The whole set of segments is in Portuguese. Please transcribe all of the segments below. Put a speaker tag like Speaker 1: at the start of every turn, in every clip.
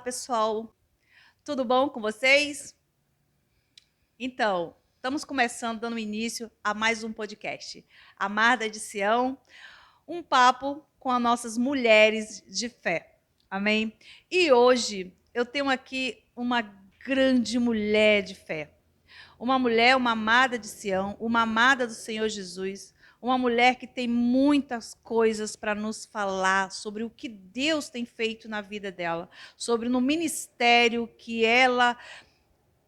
Speaker 1: pessoal. Tudo bom com vocês? Então, estamos começando, dando início a mais um podcast. Amada de Sião, um papo com as nossas mulheres de fé. Amém? E hoje eu tenho aqui uma grande mulher de fé. Uma mulher, uma amada de Sião, uma amada do Senhor Jesus, uma mulher que tem muitas coisas para nos falar sobre o que Deus tem feito na vida dela, sobre no ministério que ela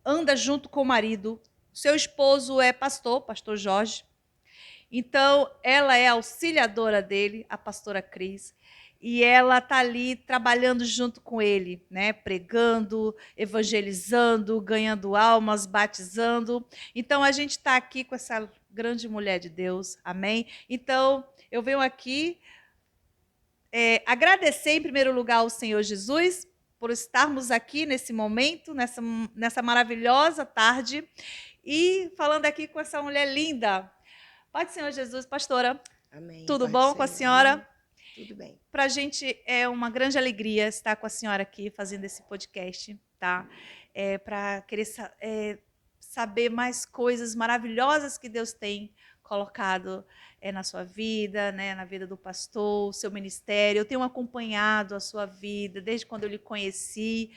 Speaker 1: anda junto com o marido. Seu esposo é pastor Jorge. Então, ela é auxiliadora dele, a pastora Cris, e ela está ali trabalhando junto com ele, né? Pregando, evangelizando, ganhando almas, batizando. Então, a gente está aqui com essa grande mulher de Deus, amém? Então, eu venho aqui agradecer, em primeiro lugar, ao Senhor Jesus por estarmos aqui nesse momento, nessa maravilhosa tarde, e falando aqui com essa mulher linda. Pai do Senhor Jesus, pastora.
Speaker 2: Amém.
Speaker 1: Tudo
Speaker 2: Pai do
Speaker 1: bom com a
Speaker 2: Senhor.
Speaker 1: senhora?
Speaker 2: Amém. Tudo bem.
Speaker 1: Para a gente é uma grande alegria estar com a senhora aqui fazendo esse podcast, tá? Para querer saber mais coisas maravilhosas que Deus tem colocado na sua vida, né? Na vida do pastor, seu ministério. Eu tenho acompanhado a sua vida desde quando eu lhe conheci.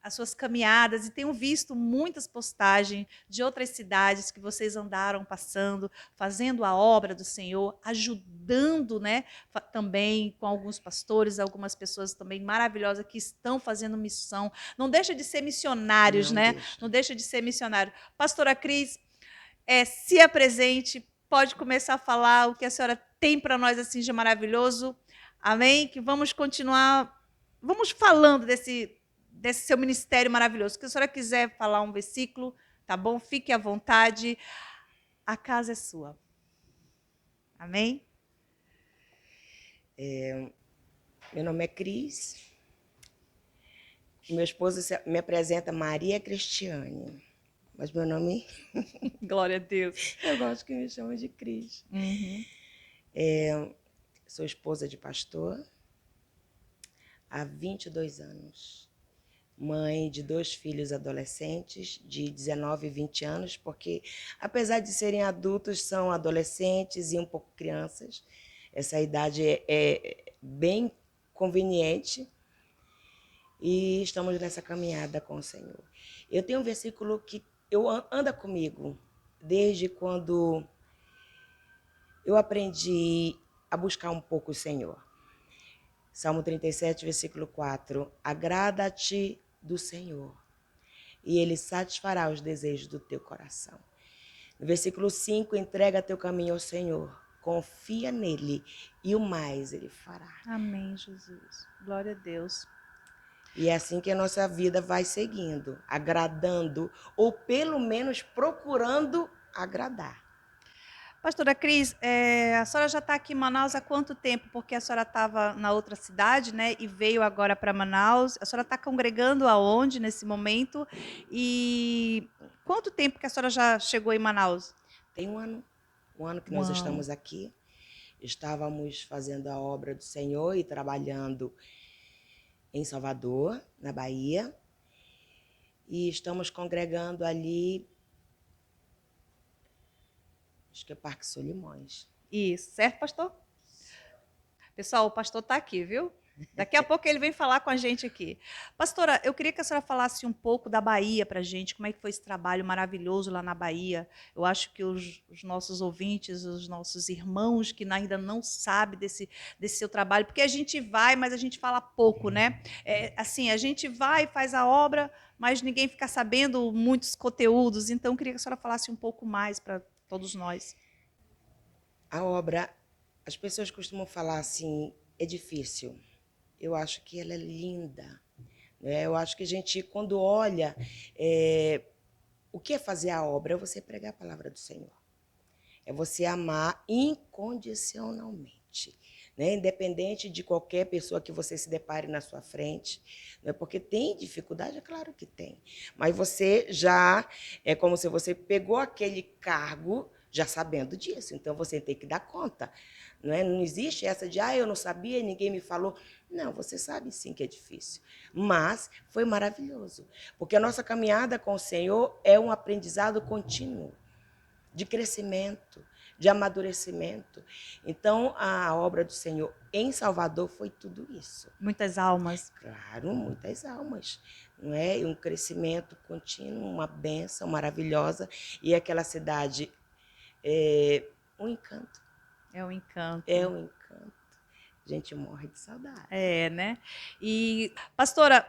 Speaker 1: As suas caminhadas e tenho visto muitas postagens de outras cidades que vocês andaram passando, fazendo a obra do Senhor, ajudando, né, também com alguns pastores, algumas pessoas também maravilhosas que estão fazendo missão. Não deixa de ser missionários,
Speaker 2: Não
Speaker 1: né?
Speaker 2: deixa.
Speaker 1: Não deixa de ser missionário. Pastora Cris, se apresente, pode começar a falar o que a senhora tem para nós assim de maravilhoso. Amém? Que vamos continuar, vamos falando desse seu ministério maravilhoso. Se a senhora quiser falar um versículo, tá bom? Fique à vontade. A casa é sua. Amém?
Speaker 2: Meu nome é Cris. Meu esposo me apresenta Maria Cristiane. Mas meu nome,
Speaker 1: Glória a Deus.
Speaker 2: eu gosto que me chamam de Cris.
Speaker 1: Uhum.
Speaker 2: Sou esposa de pastor há 22 anos. Mãe de 2 filhos adolescentes de 19 e 20 anos, porque apesar de serem adultos, são adolescentes e um pouco crianças. Essa idade é bem conveniente e estamos nessa caminhada com o Senhor. Eu tenho um versículo que anda comigo desde quando eu aprendi a buscar um pouco o Senhor. Salmo 37, versículo 4. Agrada-te do Senhor, e Ele satisfará os desejos do teu coração. No versículo 5, entrega teu caminho ao Senhor, confia nele, e o mais Ele fará.
Speaker 1: Amém, Jesus. Glória a Deus.
Speaker 2: E é assim que a nossa vida vai seguindo, agradando, ou pelo menos procurando agradar.
Speaker 1: Pastora Cris, a senhora já está aqui em Manaus há quanto tempo? Porque a senhora estava na outra cidade, né? E veio agora para Manaus. A senhora está congregando aonde nesse momento? E quanto tempo que a senhora já chegou em Manaus?
Speaker 2: Tem um ano que nós
Speaker 1: Uau.
Speaker 2: estamos aqui. Estávamos fazendo a obra do Senhor e trabalhando em Salvador, na Bahia. E estamos congregando ali, acho que é Parque Solimões.
Speaker 1: Isso, certo, pastor? Pessoal, o pastor está aqui, viu? Daqui a pouco ele vem falar com a gente aqui. Pastora, eu queria que a senhora falasse um pouco da Bahia para a gente, como é que foi esse trabalho maravilhoso lá na Bahia. Eu acho que os nossos ouvintes, os nossos irmãos que ainda não sabem desse seu trabalho, porque a gente vai, mas a gente fala pouco, né? Assim, a gente vai, faz a obra, mas ninguém fica sabendo muitos conteúdos. Então, eu queria que a senhora falasse um pouco mais para todos nós.
Speaker 2: A obra, as pessoas costumam falar assim, é difícil. Eu acho que ela é linda. Eu acho que a gente, quando olha, o que é fazer a obra? É você pregar a palavra do Senhor. É você amar incondicionalmente. Né? Independente de qualquer pessoa que você se depare na sua frente. Não é porque tem dificuldade, é claro que tem. Mas você já, é como se você pegou aquele cargo já sabendo disso. Então, você tem que dar conta Não é? Não existe essa de, eu não sabia, ninguém me falou. Não, você sabe sim que é difícil. Mas foi maravilhoso. Porque a nossa caminhada com o Senhor é um aprendizado contínuo, de crescimento, de amadurecimento. Então, a obra do Senhor em Salvador foi tudo isso.
Speaker 1: Muitas almas.
Speaker 2: Claro, muitas almas. Não é? E um crescimento contínuo, uma bênção maravilhosa. E aquela cidade é um encanto.
Speaker 1: É um encanto.
Speaker 2: É um encanto. A gente morre de saudade.
Speaker 1: É, né? E, pastora,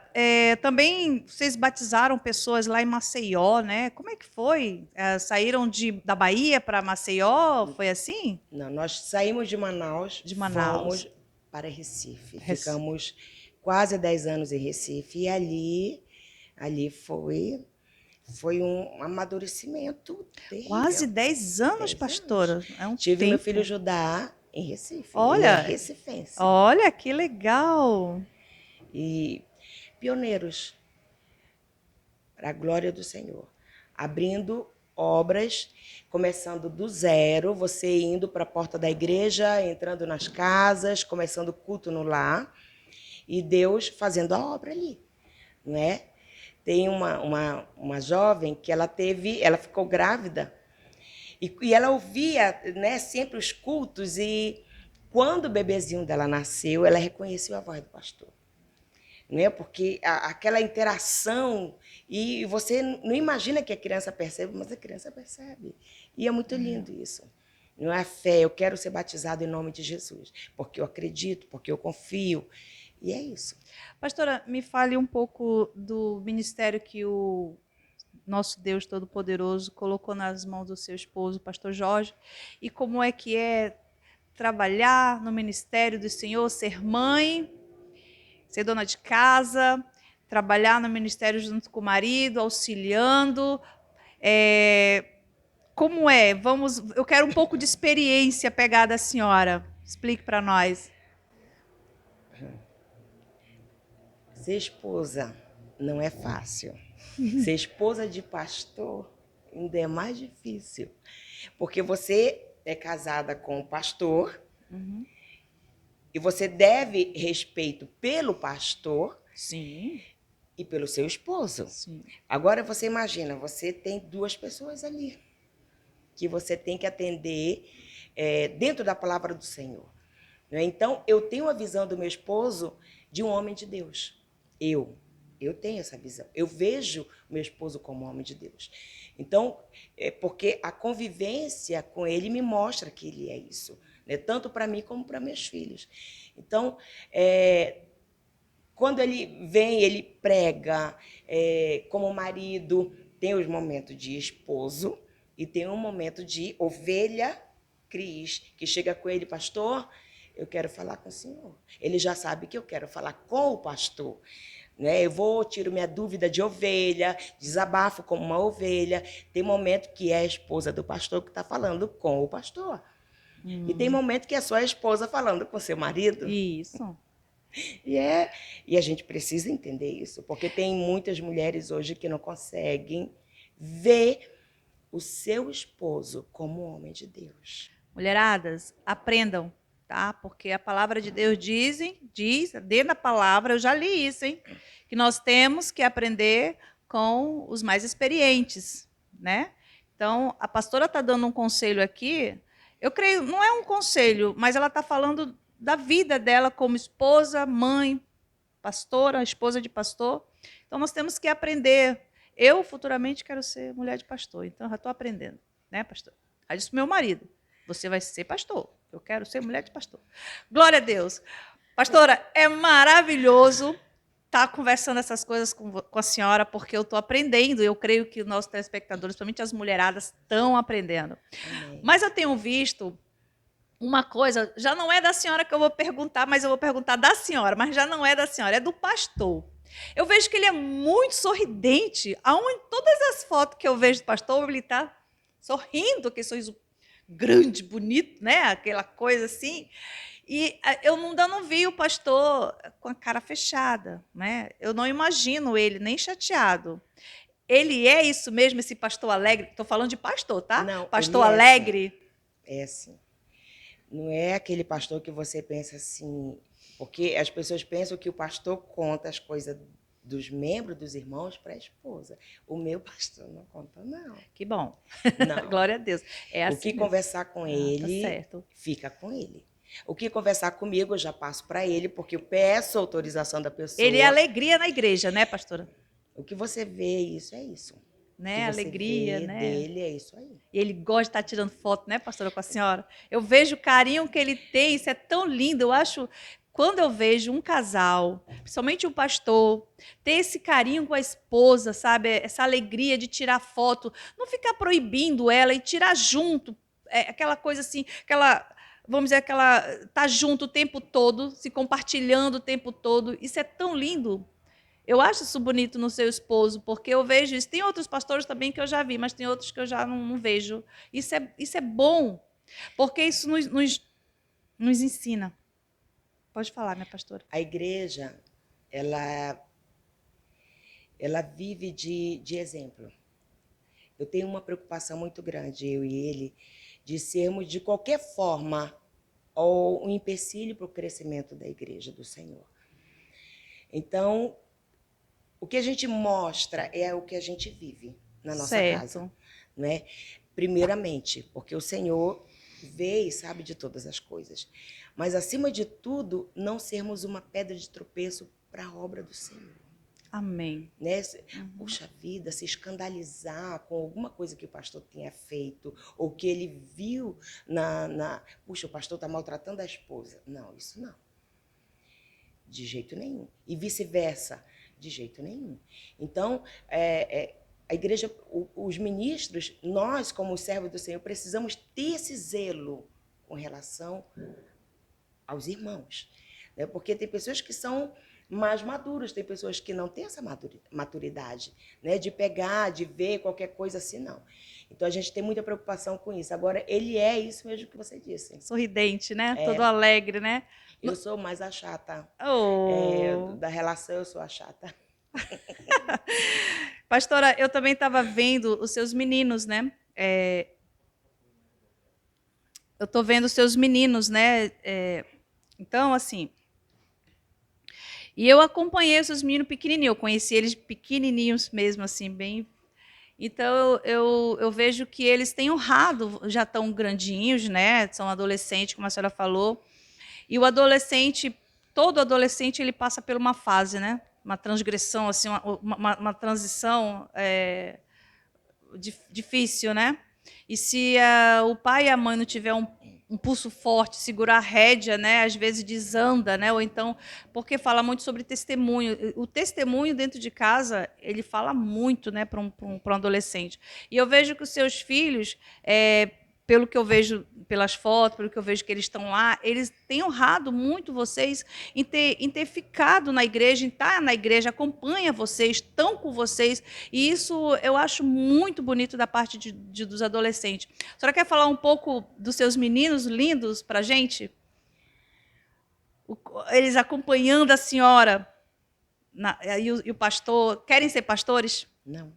Speaker 1: também vocês batizaram pessoas lá em Maceió, né? Como é que foi? Saíram da Bahia para Maceió? Foi assim?
Speaker 2: Não, nós saímos de Manaus, fomos para Recife. Ficamos quase 10 anos em Recife. E ali foi um amadurecimento terrível.
Speaker 1: Quase 10 anos, pastora. É um
Speaker 2: Tive
Speaker 1: tempo.
Speaker 2: meu filho Judá em Recife.
Speaker 1: Olha,
Speaker 2: ele é recifense.
Speaker 1: Olha, que legal.
Speaker 2: E pioneiros para a glória do Senhor. Abrindo obras, começando do zero, você indo para a porta da igreja, entrando nas casas, começando o culto no lar, e Deus fazendo a obra ali, não é? Tem uma jovem que ela ficou grávida, e ela ouvia, né, sempre os cultos, e quando o bebezinho dela nasceu, ela reconheceu a voz do pastor. Né? Porque aquela interação, e você não imagina que a criança percebe, mas a criança percebe. E é muito lindo isso. Não é a fé, eu quero ser batizado em nome de Jesus, porque eu acredito, porque eu confio. E é isso.
Speaker 1: Pastora, me fale um pouco do ministério que o nosso Deus Todo-Poderoso colocou nas mãos do seu esposo, pastor Jorge, e como é que é trabalhar no ministério do Senhor, ser mãe, ser dona de casa, trabalhar no ministério junto com o marido, auxiliando. Como é? Eu quero um pouco de experiência pegada da senhora. Explique para nós.
Speaker 2: Ser esposa não é fácil. Ser esposa de pastor ainda é mais difícil. Porque você é casada com o pastor, e você deve respeito pelo pastor.
Speaker 1: Sim.
Speaker 2: E pelo seu esposo.
Speaker 1: Sim.
Speaker 2: Agora você imagina, você tem 2 pessoas ali que você tem que atender dentro da palavra do Senhor. Então, eu tenho a visão do meu esposo de um homem de Deus. Eu tenho essa visão. Eu vejo o meu esposo como homem de Deus. Então, porque a convivência com ele me mostra que ele é isso, né? Tanto para mim como para meus filhos. Então, quando ele vem, ele prega como marido, tem os momentos de esposo e tem um momento de ovelha Cris, que chega com ele, pastor, eu quero falar com o senhor. Ele já sabe que eu quero falar com o pastor. Né? Eu tiro minha dúvida de ovelha, desabafo como uma ovelha. Tem momento que é a esposa do pastor que está falando com o pastor. E tem momento que é só a esposa falando com seu marido.
Speaker 1: Isso.
Speaker 2: E a gente precisa entender isso, porque tem muitas mulheres hoje que não conseguem ver o seu esposo como homem de Deus.
Speaker 1: Mulheradas, aprendam, tá? Porque a palavra de Deus diz, dentro da palavra, eu já li isso, hein? Que nós temos que aprender com os mais experientes, né? Então, a pastora está dando um conselho aqui, eu creio, não é um conselho, mas ela está falando da vida dela como esposa, mãe, pastora, esposa de pastor. Então, nós temos que aprender. Eu, futuramente, quero ser mulher de pastor, então, já estou aprendendo, né, pastor? Aí disse para o meu marido, você vai ser pastor, eu quero ser mulher de pastor. Glória a Deus. Pastora, é maravilhoso estar conversando essas coisas com a senhora, porque eu estou aprendendo, eu creio que os nossos telespectadores, principalmente as mulheradas, estão aprendendo.
Speaker 2: Amém.
Speaker 1: Mas eu tenho visto uma coisa, já não é da senhora que eu vou perguntar, mas eu vou perguntar da senhora, mas já não é da senhora, é do pastor. Eu vejo que ele é muito sorridente. Aonde todas as fotos que eu vejo do pastor, ele está sorrindo, aquele sorriso grande, bonito, né? Aquela coisa assim. E eu ainda não vi o pastor com a cara fechada, né? Eu não imagino ele nem chateado. Ele é isso mesmo, esse pastor alegre? Estou falando de pastor, tá?
Speaker 2: Não,
Speaker 1: pastor
Speaker 2: ele é
Speaker 1: alegre.
Speaker 2: assim. É assim. Não é aquele pastor que você pensa assim, porque as pessoas pensam que o pastor conta as coisas dos membros, dos irmãos, para a esposa. O meu pastor não conta, não.
Speaker 1: Que bom.
Speaker 2: Não.
Speaker 1: Glória a Deus. É
Speaker 2: O
Speaker 1: assim
Speaker 2: que
Speaker 1: mesmo.
Speaker 2: conversar com
Speaker 1: Tá
Speaker 2: ele,
Speaker 1: certo.
Speaker 2: fica com ele. O que conversar comigo, eu já passo para ele, porque eu peço autorização da pessoa.
Speaker 1: Ele é alegria na igreja, né, pastora?
Speaker 2: O que você vê, isso é isso. O
Speaker 1: Né?
Speaker 2: que você
Speaker 1: Alegria,
Speaker 2: vê
Speaker 1: né?
Speaker 2: dele é isso aí.
Speaker 1: E ele gosta de estar tirando foto, né, pastora, com a senhora? Eu vejo o carinho que ele tem, isso é tão lindo. Eu acho, quando eu vejo um casal, principalmente um pastor, ter esse carinho com a esposa, sabe? Essa alegria de tirar foto, não ficar proibindo ela e tirar junto. É aquela coisa assim, aquela, vamos dizer, aquela, tá junto o tempo todo, se compartilhando o tempo todo. Isso é tão lindo. Eu acho isso bonito no seu esposo, porque eu vejo isso. Tem outros pastores também que eu já vi, mas tem outros que eu já não vejo. Isso é bom, porque isso nos ensina. Pode falar, minha pastora.
Speaker 2: A igreja, ela vive de exemplo. Eu tenho uma preocupação muito grande, eu e ele, de sermos, de qualquer forma, ou um empecilho para o crescimento da igreja do Senhor. Então, o que a gente mostra é o que a gente vive na nossa casa, né? Primeiramente, porque o Senhor vê e sabe de todas as coisas. Mas, acima de tudo, não sermos uma pedra de tropeço para a obra do Senhor.
Speaker 1: Amém.
Speaker 2: Né? Puxa vida, se escandalizar com alguma coisa que o pastor tenha feito, ou que ele viu puxa, o pastor está maltratando a esposa. Não, isso não. De jeito nenhum. E vice-versa, de jeito nenhum. Então, a igreja, os ministros, nós, como servos do Senhor, precisamos ter esse zelo com relação aos irmãos. Né? Porque tem pessoas que são mais maduras, tem pessoas que não têm essa maturidade, né? De pegar, de ver qualquer coisa assim, não. Então, a gente tem muita preocupação com isso. Agora, ele é isso mesmo que você disse.
Speaker 1: Sorridente, né? Todo alegre, né?
Speaker 2: Eu sou mais a chata.
Speaker 1: Oh.
Speaker 2: Da relação, eu sou a chata.
Speaker 1: Pastora, eu também estava vendo os seus meninos, né? Eu estou vendo os seus meninos, né? Então, assim... E eu acompanhei esses meninos pequenininhos, eu conheci eles pequenininhos mesmo, assim, bem... Então, eu vejo que eles têm honrado, já estão grandinhos, né? São adolescentes, como a senhora falou. E o adolescente, todo adolescente, ele passa por uma fase, né? Uma transgressão, assim, uma transição difícil, né? E se o pai e a mãe não tiver um pulso forte, segurar a rédea, né? Às vezes desanda, né? Ou então, porque fala muito sobre testemunho. O testemunho dentro de casa, ele fala muito, né, para um adolescente. E eu vejo que os seus filhos, pelo que eu vejo pelas fotos, pelo que eu vejo que eles estão lá, eles têm honrado muito vocês em ter ficado na igreja, em estar na igreja, acompanha vocês, estão com vocês, e isso eu acho muito bonito da parte dos adolescentes. A senhora quer falar um pouco dos seus meninos lindos para a gente? Eles acompanhando a senhora e o pastor, querem ser pastores?
Speaker 2: Não.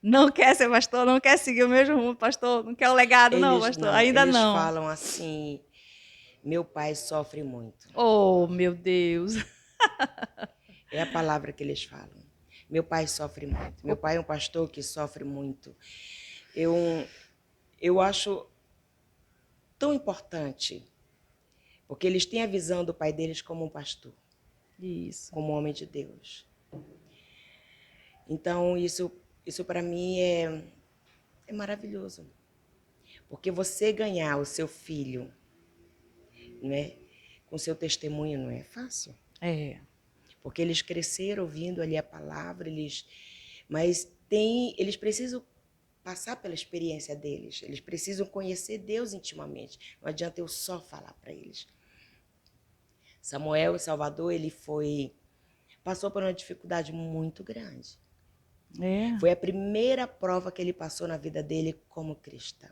Speaker 1: Não quer ser pastor, não quer seguir o mesmo rumo, pastor, não quer o legado, não, pastor, ainda
Speaker 2: eles
Speaker 1: não.
Speaker 2: Falam assim, meu pai sofre muito.
Speaker 1: Oh, meu Deus.
Speaker 2: É a palavra que eles falam. Meu pai sofre muito. Meu pai é um pastor que sofre muito. Eu acho tão importante, porque eles têm a visão do pai deles como um pastor.
Speaker 1: Isso.
Speaker 2: Como um homem de Deus. Então, isso para mim é maravilhoso. Porque você ganhar o seu filho, né, com seu testemunho não é fácil. Porque eles cresceram ouvindo ali a palavra, mas eles precisam passar pela experiência deles, eles precisam conhecer Deus intimamente. Não adianta eu só falar para eles. Samuel, em Salvador, ele passou por uma dificuldade muito grande. Foi a primeira prova que ele passou na vida dele como cristão.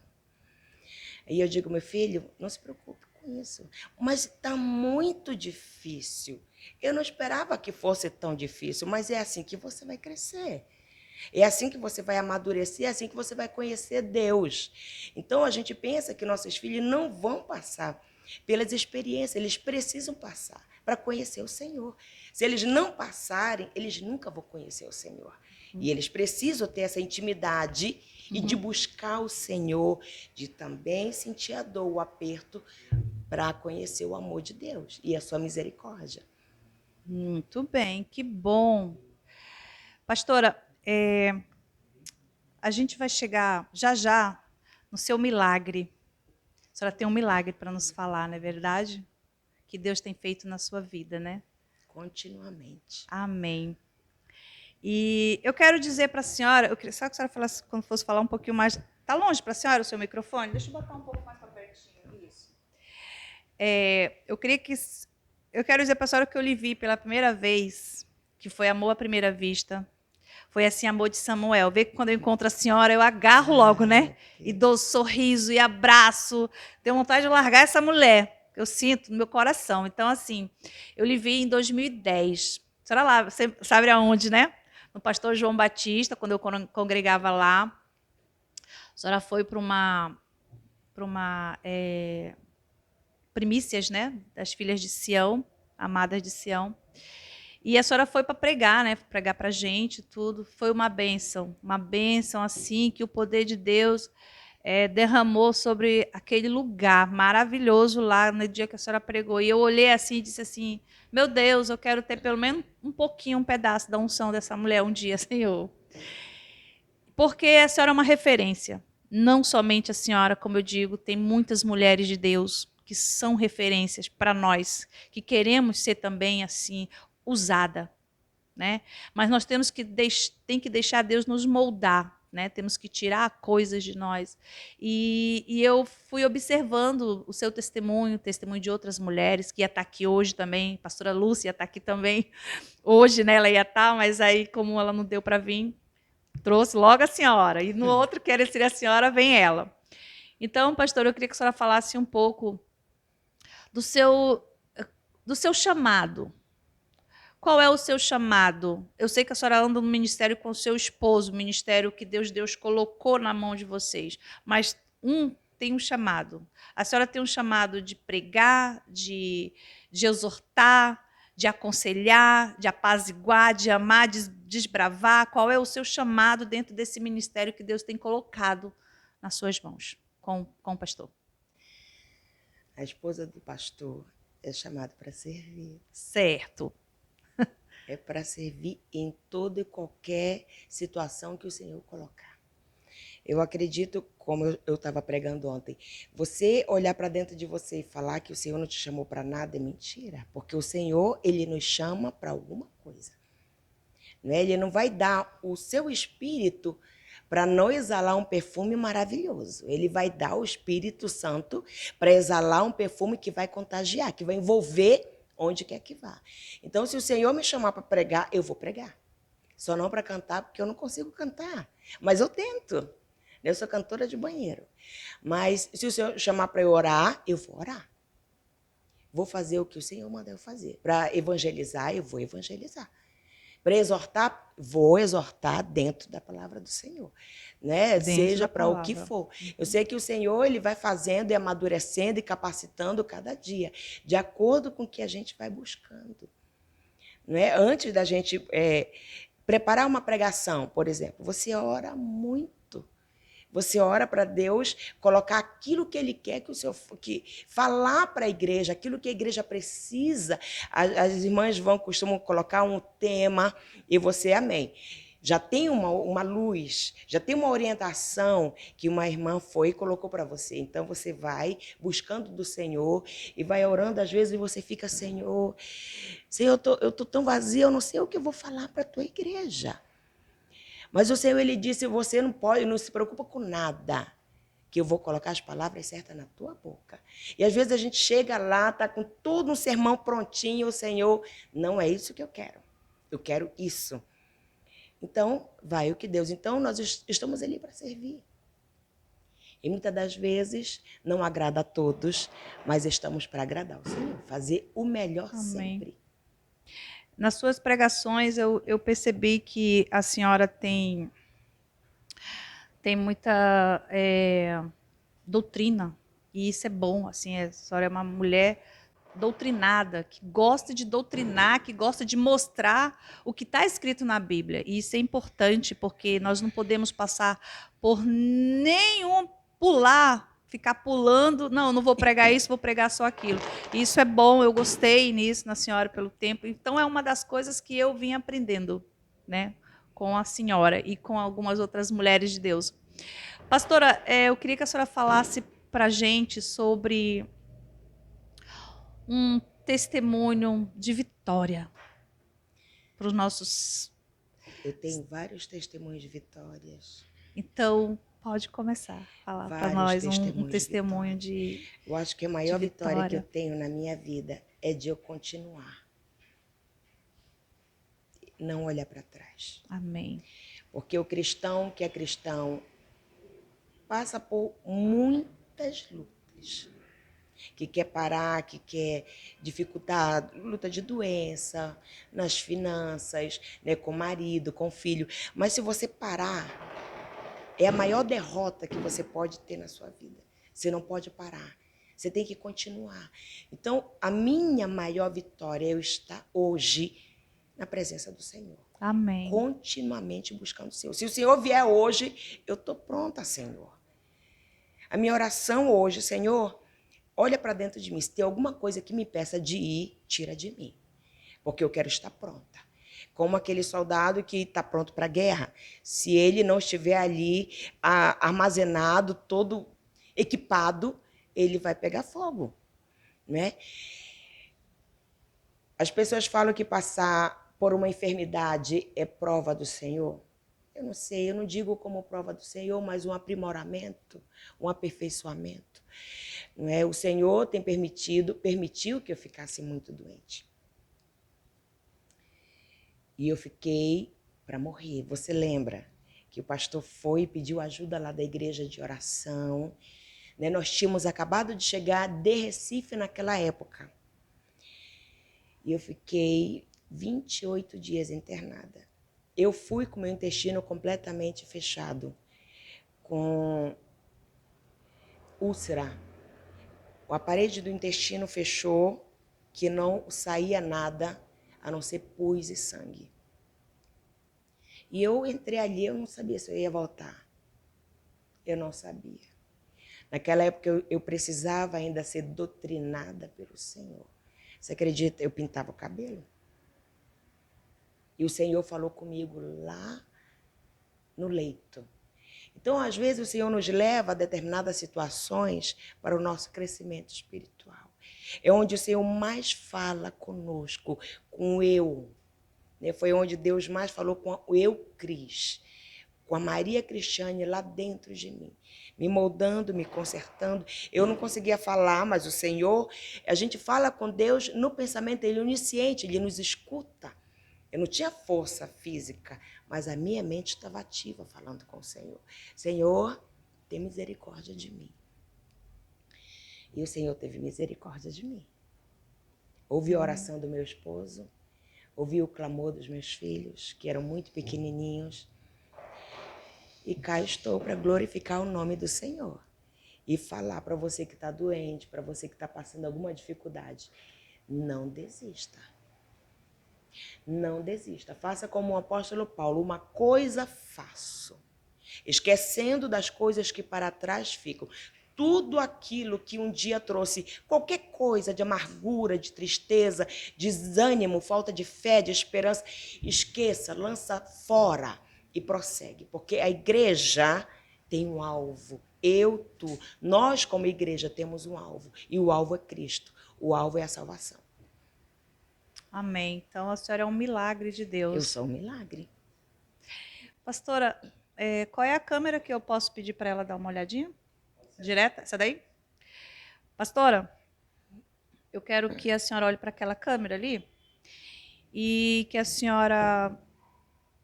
Speaker 2: E eu digo, meu filho, não se preocupe com isso. Mas está muito difícil. Eu não esperava que fosse tão difícil, mas é assim que você vai crescer. É assim que você vai amadurecer, é assim que você vai conhecer Deus. Então, a gente pensa que nossos filhos não vão passar pelas experiências. Eles precisam passar para conhecer o Senhor. Se eles não passarem, eles nunca vão conhecer o Senhor. E eles precisam ter essa intimidade e de buscar o Senhor, de também sentir a dor, o aperto, para conhecer o amor de Deus e a sua misericórdia.
Speaker 1: Muito bem, que bom. Pastora, a gente vai chegar já já no seu milagre. A senhora tem um milagre para nos falar, não é verdade? Que Deus tem feito na sua vida, né?
Speaker 2: Continuamente.
Speaker 1: Amém. E eu quero dizer para a senhora, eu queria só que a senhora falasse, quando fosse falar um pouquinho mais. Está longe para a senhora o seu microfone? Deixa eu botar um pouco mais para pertinho. Isso. Eu quero dizer para a senhora que eu lhe vi pela primeira vez, que foi amor à primeira vista. Foi assim, amor de Samuel. Vê que quando eu encontro a senhora, eu agarro logo, né? E dou sorriso e abraço. Tenho vontade de largar essa mulher, que eu sinto no meu coração. Então, assim, eu lhe vi em 2010. A senhora lá, você sabe aonde, né? No pastor João Batista, quando eu congregava lá. A senhora foi para uma primícias, né? Das filhas de Sião, amadas de Sião. E a senhora foi para pregar, né? Pregar para a gente, tudo. Foi uma bênção assim, que o poder de Deus derramou sobre aquele lugar maravilhoso lá no dia que a senhora pregou. E eu olhei assim e disse assim, meu Deus, eu quero ter pelo menos um pouquinho, um pedaço da unção dessa mulher um dia, Senhor. Porque a senhora é uma referência. Não somente a senhora, como eu digo, tem muitas mulheres de Deus que são referências para nós, que queremos ser também assim, usada, né? Mas nós temos que deixar Deus nos moldar, né? Temos que tirar coisas de nós. E eu fui observando o seu testemunho, o testemunho de outras mulheres, que ia estar aqui hoje também, a pastora Lúcia ia estar aqui também hoje, né? Ela ia estar, mas aí como ela não deu para vir, trouxe logo a senhora. E no outro, que era ser a senhora, vem ela. Então, pastor, eu queria que a senhora falasse um pouco do seu chamado. Qual é o seu chamado? Eu sei que a senhora anda no ministério com o seu esposo, o ministério que Deus colocou na mão de vocês, mas tem um chamado. A senhora tem um chamado de pregar, de exortar, de aconselhar, de apaziguar, de amar, de desbravar. Qual é o seu chamado dentro desse ministério que Deus tem colocado nas suas mãos, com o pastor?
Speaker 2: A esposa do pastor é chamada para servir.
Speaker 1: Certo.
Speaker 2: É para servir em toda e qualquer situação que o Senhor colocar. Eu acredito, como eu estava pregando ontem, você olhar para dentro de você e falar que o Senhor não te chamou para nada é mentira, porque o Senhor, Ele nos chama para alguma coisa. Né? Ele não vai dar o seu espírito para não exalar um perfume maravilhoso. Ele vai dar o Espírito Santo para exalar um perfume que vai contagiar, que vai envolver onde quer que vá. Então, se o Senhor me chamar para pregar, eu vou pregar. Só não para cantar, porque eu não consigo cantar. Mas eu tento. Eu sou cantora de banheiro. Mas se o Senhor chamar para eu orar, eu vou orar. Vou fazer o que o Senhor manda eu fazer. Para evangelizar, eu vou evangelizar. Para exortar, vou exortar dentro da palavra do Senhor, né? Seja para o que for. Eu sei que o Senhor ele vai fazendo e amadurecendo e capacitando cada dia, de acordo com o que a gente vai buscando. Né? Antes da gente preparar uma pregação, por exemplo, você ora muito. Você ora para Deus colocar aquilo que Ele quer falar para a igreja, aquilo que a igreja precisa. As irmãs costumam colocar um tema e você, amém. Já tem uma luz, já tem uma orientação que uma irmã foi e colocou para você. Então, você vai buscando do Senhor e vai orando. Às vezes, você fica, Senhor, eu estou tão vazia, eu não sei o que eu vou falar para a tua igreja. Mas o Senhor, Ele disse, você não se preocupa com nada, que eu vou colocar as palavras certas na tua boca. E às vezes a gente chega lá, está com todo um sermão prontinho, o Senhor, não é isso que eu quero isso. Então, vai o que Deus. Então, nós estamos ali para servir. E muitas das vezes não agrada a todos, mas estamos para agradar o Senhor, fazer o melhor sempre.
Speaker 1: Nas suas pregações, eu percebi que a senhora tem muita doutrina, E isso é bom, assim, a senhora é uma mulher doutrinada, que gosta de doutrinar, que gosta de mostrar o que está escrito na Bíblia. E isso é importante, porque nós não podemos passar por nenhum ficar pulando, não vou pregar isso, vou pregar só aquilo. Isso é bom, eu gostei nisso na senhora pelo tempo. Então é uma das coisas que eu vim aprendendo, né, com a senhora e com algumas outras mulheres de Deus. Pastora, eu queria que a senhora falasse para a gente sobre um testemunho de vitória para os nossos.
Speaker 2: Eu tenho vários testemunhos de vitórias.
Speaker 1: Então, pode começar a falar para
Speaker 2: Vários
Speaker 1: nós um
Speaker 2: testemunhos de
Speaker 1: testemunho
Speaker 2: vitória.
Speaker 1: de
Speaker 2: Eu acho que a maior vitória que eu tenho na minha vida é de eu continuar. Não olhar para trás.
Speaker 1: Amém.
Speaker 2: Porque o cristão que é cristão passa por muitas lutas. Que quer parar, que quer dificultar, luta de doença, nas finanças, né, com o marido, com o filho. Mas se você parar, é a maior derrota que você pode ter na sua vida. Você não pode parar. Você tem que continuar. Então, a minha maior vitória é eu estar hoje na presença do Senhor.
Speaker 1: Amém.
Speaker 2: Continuamente buscando o Senhor. Se o Senhor vier hoje, eu estou pronta, Senhor. A minha oração hoje, Senhor, olha para dentro de mim. Se tem alguma coisa que me peça de ir, tira de mim. Porque eu quero estar pronta. Como aquele soldado que está pronto para a guerra. Se ele não estiver ali armazenado, todo equipado, ele vai pegar fogo, né? As pessoas falam que passar por uma enfermidade é prova do Senhor. Eu não sei, eu não digo como prova do Senhor, mas um aprimoramento, um aperfeiçoamento. Não é? O Senhor tem permitiu que eu ficasse muito doente. E eu fiquei para morrer. Você lembra que o pastor foi e pediu ajuda lá da igreja de oração, né? Nós tínhamos acabado de chegar de Recife naquela época. E eu fiquei 28 dias internada. Eu fui com meu intestino completamente fechado, com úlcera. A parede do intestino fechou, que não saía nada, a não ser pus e sangue. E eu entrei ali, eu não sabia se eu ia voltar. Eu não sabia. Naquela época eu precisava ainda ser doutrinada pelo Senhor. Você acredita? Eu pintava o cabelo. E o Senhor falou comigo lá no leito. Então, às vezes, o Senhor nos leva a determinadas situações para o nosso crescimento espiritual. É onde o Senhor mais fala conosco, com o eu. Foi onde Deus mais falou com o eu, Cris, com a Maria Cristiane lá dentro de mim, me moldando, me consertando. Eu não conseguia falar, mas o Senhor, a gente fala com Deus no pensamento, Ele é onisciente, Ele nos escuta. Eu não tinha força física, mas a minha mente estava ativa falando com o Senhor. Senhor, tem misericórdia de mim. E o Senhor teve misericórdia de mim. Ouvi a oração do meu esposo, ouvi o clamor dos meus filhos, que eram muito pequenininhos. E cá estou para glorificar o nome do Senhor. E falar para você que está doente, para você que está passando alguma dificuldade, não desista. Não desista. Faça como o apóstolo Paulo, uma coisa faço, esquecendo das coisas que para trás ficam. Tudo aquilo que um dia trouxe, qualquer coisa de amargura, de tristeza, desânimo, falta de fé, de esperança, esqueça, lança fora e prossegue. Porque a igreja tem um alvo. Eu, tu, nós como igreja temos um alvo. E o alvo é Cristo. O alvo é a salvação.
Speaker 1: Amém. Então, a senhora é um milagre de Deus.
Speaker 2: Eu sou um milagre.
Speaker 1: Pastora, qual é a câmera que eu posso pedir para ela dar uma olhadinha? Direta? Essa daí? Pastora, eu quero que a senhora olhe para aquela câmera ali e que a senhora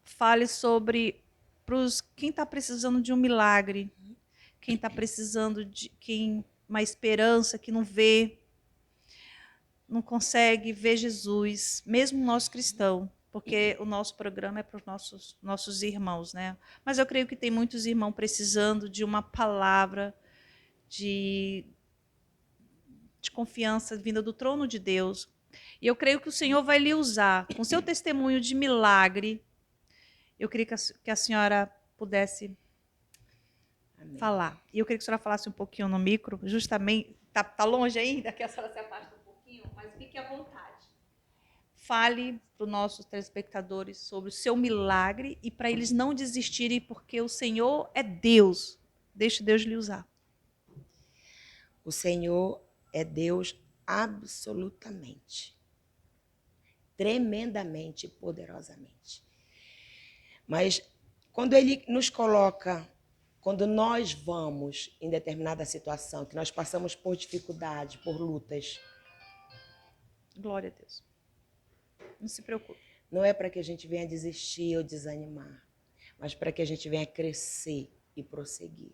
Speaker 1: fale sobre quem está precisando de um milagre, quem está precisando de uma esperança que não vê, não consegue ver Jesus, mesmo nós cristãos, porque o nosso programa é para os nossos irmãos, né? Mas eu creio que tem muitos irmãos precisando de uma palavra de de confiança vinda do trono de Deus. E eu creio que o Senhor vai lhe usar com seu testemunho de milagre. Eu queria que a senhora pudesse
Speaker 2: Amém.
Speaker 1: falar. E eu queria que a senhora falasse um pouquinho no micro, justamente. Tá longe ainda, que a senhora se afasta um pouquinho, mas fique à vontade. Fale para os nossos telespectadores sobre o seu milagre e para eles não desistirem, porque o Senhor é Deus. Deixe Deus lhe usar.
Speaker 2: O Senhor é Deus absolutamente, tremendamente, poderosamente. Mas quando Ele nos coloca, quando nós vamos em determinada situação, que nós passamos por dificuldade, por lutas,
Speaker 1: Glória a Deus. Não se preocupe.
Speaker 2: não é para que a gente venha desistir ou desanimar, mas para que a gente venha crescer e prosseguir.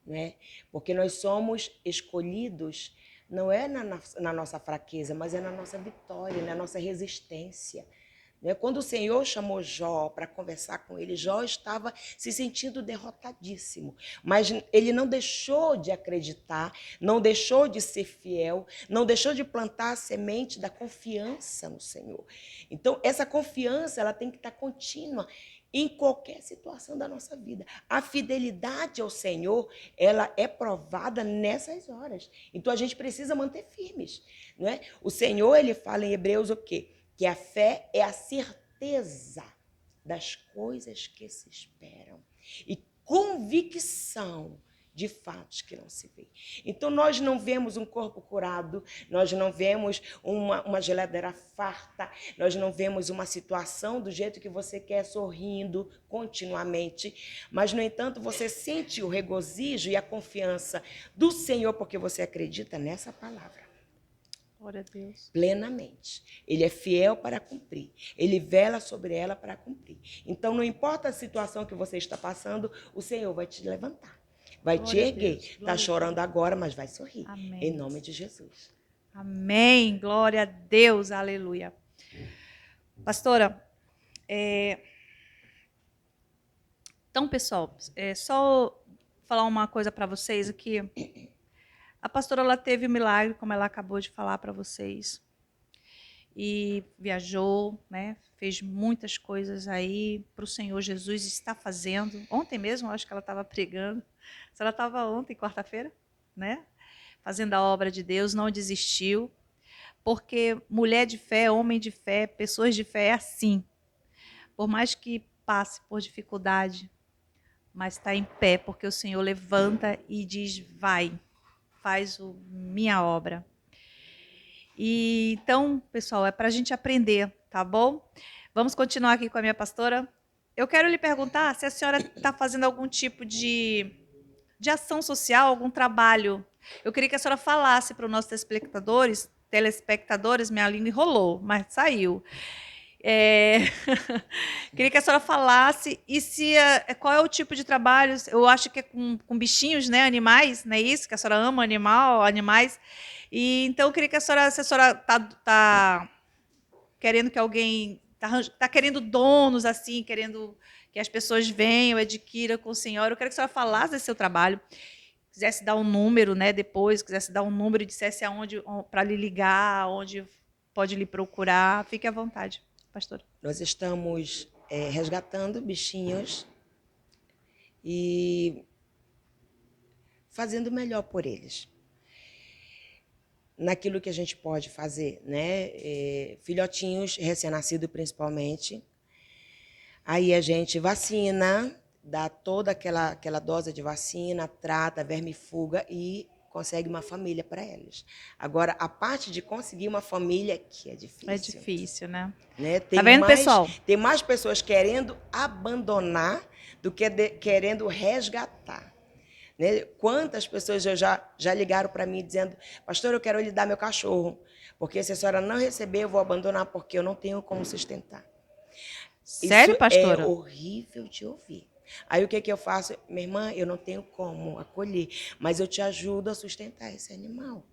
Speaker 2: Né? Porque nós somos escolhidos, não é na nossa fraqueza, mas é na nossa vitória, na nossa resistência. Né? Quando o Senhor chamou Jó para conversar com ele, Jó estava se sentindo derrotadíssimo, mas ele não deixou de acreditar, não deixou de ser fiel, não deixou de plantar a semente da confiança no Senhor. Então, essa confiança ela tem que estar contínua em qualquer situação da nossa vida. A fidelidade ao Senhor, ela é provada nessas horas. Então, a gente precisa manter firmes. Não é? O Senhor, ele fala em Hebreus o quê? Que a fé é a certeza das coisas que se esperam e convicção de fatos que não se vê. Então, nós não vemos um corpo curado, nós não vemos uma geladeira farta, nós não vemos uma situação do jeito que você quer, sorrindo continuamente, mas, no entanto, você sente o regozijo e a confiança do Senhor porque você acredita nessa palavra.
Speaker 1: Glória a Deus.
Speaker 2: Plenamente. Ele é fiel para cumprir. Ele vela sobre ela para cumprir. Então, não importa a situação que você está passando, o Senhor vai te levantar. Vai te erguer. Está chorando agora, mas vai sorrir.
Speaker 1: Amém.
Speaker 2: Em nome de Jesus.
Speaker 1: Amém. Glória a Deus. Aleluia. Pastora, então, pessoal, só falar uma coisa para vocês aqui. A pastora ela teve um milagre, como ela acabou de falar para vocês. E viajou, né? Fez muitas coisas aí para o Senhor Jesus está fazendo. Ontem mesmo, acho que ela estava pregando. Se ela estava ontem, quarta-feira, né? Fazendo a obra de Deus, não desistiu. Porque mulher de fé, homem de fé, pessoas de fé é assim. Por mais que passe por dificuldade, mas está em pé, porque o Senhor levanta e diz, vai, faz minha obra. E então, pessoal, é para a gente aprender, tá bom? Vamos continuar aqui com a minha pastora. Eu quero lhe perguntar se a senhora está fazendo algum tipo de ação social, algum trabalho. Eu queria que a senhora falasse para os nossos telespectadores, minha língua enrolou, mas saiu. Queria que a senhora falasse e qual é o tipo de trabalho. Eu acho que é com bichinhos, né, animais, não é isso? Que a senhora ama animais. E então eu queria que se a senhora tá querendo que alguém tá querendo donos assim, querendo que as pessoas venham, adquiram com o senhor. Eu quero que a senhora falasse desse seu trabalho. Quisesse dar um número, né, depois, quisesse dar um número e dissesse aonde para lhe ligar, onde pode lhe procurar. Fique à vontade, pastora.
Speaker 2: Nós estamos resgatando bichinhos e fazendo o melhor por eles. Naquilo que a gente pode fazer, né? Filhotinhos recém-nascidos principalmente. Aí a gente vacina, dá toda aquela dose de vacina, trata, vermifuga e consegue uma família para eles. Agora, a parte de conseguir uma família que é difícil.
Speaker 1: É difícil, né?
Speaker 2: Tem
Speaker 1: tá vendo, pessoal?
Speaker 2: Tem mais pessoas querendo abandonar do que querendo resgatar. Né? Quantas pessoas já ligaram para mim dizendo, pastor, eu quero lhe dar meu cachorro, porque se a senhora não receber, eu vou abandonar, porque eu não tenho como sustentar.
Speaker 1: Sério,
Speaker 2: Isso
Speaker 1: pastora?
Speaker 2: é horrível de ouvir. Aí o que eu faço? Minha irmã, eu não tenho como acolher, mas eu te ajudo a sustentar esse animal.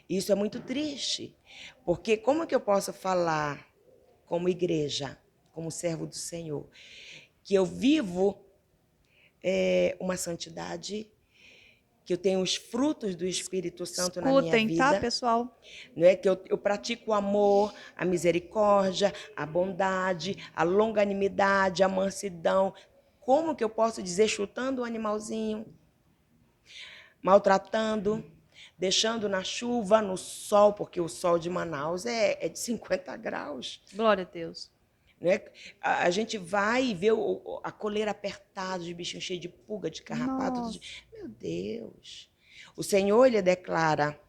Speaker 2: Isso é muito triste, porque como que eu posso falar como igreja, como servo do Senhor, que eu vivo uma santidade que eu tenho os frutos do Espírito Santo na minha
Speaker 1: Escutem,
Speaker 2: vida.
Speaker 1: tá, pessoal?
Speaker 2: Não é que eu pratico o amor, a misericórdia, a bondade, a longanimidade, a mansidão. Como que eu posso dizer chutando o animalzinho, maltratando, deixando na chuva, no sol, porque o sol de Manaus é de 50 graus.
Speaker 1: Glória a Deus.
Speaker 2: Né? A gente vai e vê a coleira apertada, os bichinhos cheios de pulga, de carrapato. Meu Deus! O Senhor, ele declara,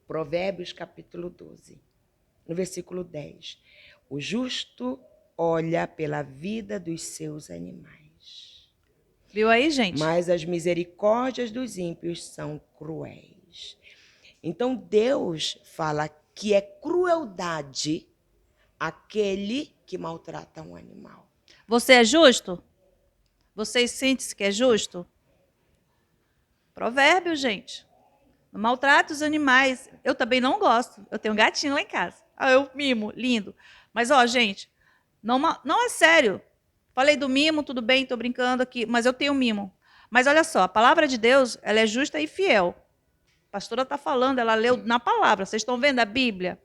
Speaker 2: Provérbios capítulo 12, no versículo 10, o justo olha pela vida dos seus animais.
Speaker 1: Viu aí, gente?
Speaker 2: Mas as misericórdias dos ímpios são cruéis. Então, Deus fala que é crueldade aquele que maltrata um animal.
Speaker 1: Você é justo? Vocês sentem-se que é justo? Provérbio, gente. Não maltrate os animais. Eu também não gosto. Eu tenho um gatinho lá em casa. Ah, eu mimo, lindo. Mas, ó, gente, não é sério. Falei do mimo, tudo bem, estou brincando aqui, mas eu tenho mimo. Mas olha só, a palavra de Deus, ela é justa e fiel. A pastora está falando, ela leu na palavra. Vocês estão vendo a Bíblia?